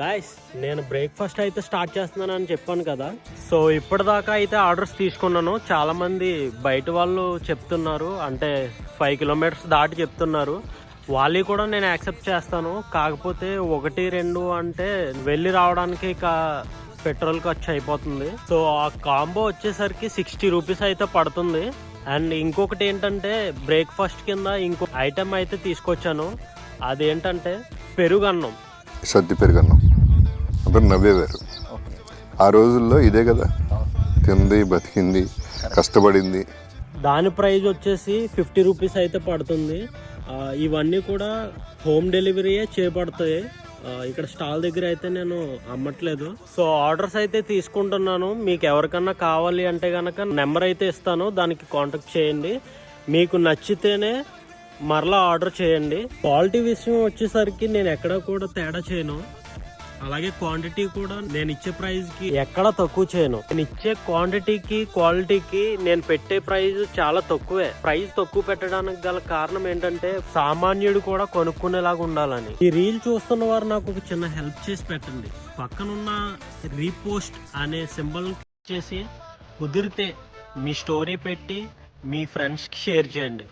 Guys నేను breakfast అయితే start చేస్తున్నాను అని చెప్పాను కదా. సో ఇప్పటిదాకా అయితే ఆర్డర్స్ తీసుకున్నాను. చాలా మంది బయట వాళ్ళు చెప్తున్నారు, అంటే 5 కిలోమీటర్స్ దాటి చెప్తున్నారు. వాళ్ళు కూడా నేను యాక్సెప్ట్ చేస్తాను. కాకపోతే 1-2 అంటే వెళ్ళి రావడానికి పెట్రోల్ ఖర్చు అయిపోతుంది. సో ఆ కాంబో వచ్చేసరికి 60 రూపీస్ అయితే పడుతుంది. అండ్ ఇంకొకటి ఏంటంటే బ్రేక్ఫాస్ట్ కింద ఇంకో ఐటెం అయితే తీసుకొచ్చాను. అదేంటంటే పెరుగన్నం, సద్ది పెరుగన్నం. అప్పుడు నవ్వేవారు ఆ రోజుల్లో. ఇదే కదా తింది, బతికింది, కష్టపడింది. దాని ప్రైస్ వచ్చేసి 50 రూపీస్ అయితే పడుతుంది. ఇవన్నీ కూడా హోమ్ డెలివరీయే చేపడతాయి. ఇక్కడ స్టాల్ దగ్గర అయితే నేను అమ్మట్లేదు. సో ఆర్డర్స్ అయితే తీసుకుంటున్నాను. మీకు ఎవరికన్నా కావాలి అంటే కనుక నెంబర్ అయితే ఇస్తాను, దానికి కాంటాక్ట్ చేయండి. మీకు నచ్చితేనే మరలా ఆర్డర్ చేయండి. క్వాలిటీ విషయం వచ్చేసరికి నేను ఎక్కడ కూడా తేడా చేయను. అలాగే క్వాంటిటీ కూడా నేను ఇచ్చే ప్రైస్ కి ఎక్కడ తక్కువ చేయను. నేను ఇచ్చే క్వాంటిటీకి క్వాలిటీకి నేను పెట్టే ప్రైస్ చాలా తక్కువే. ప్రైస్ తక్కువ పెట్టడానికి గల కారణం ఏంటంటే సామాన్యుడు కూడా కొనుక్కునేలాగా ఉండాలని. ఈ రీల్ చూస్తున్న వారు నాకు ఒక చిన్న హెల్ప్ చేసి పెట్టండి. పక్కనున్న రీపోస్ట్ అనే సింబల్ చేసి కుదిరితే మీ స్టోరీ పెట్టి మీ ఫ్రెండ్స్ కి షేర్ చేయండి.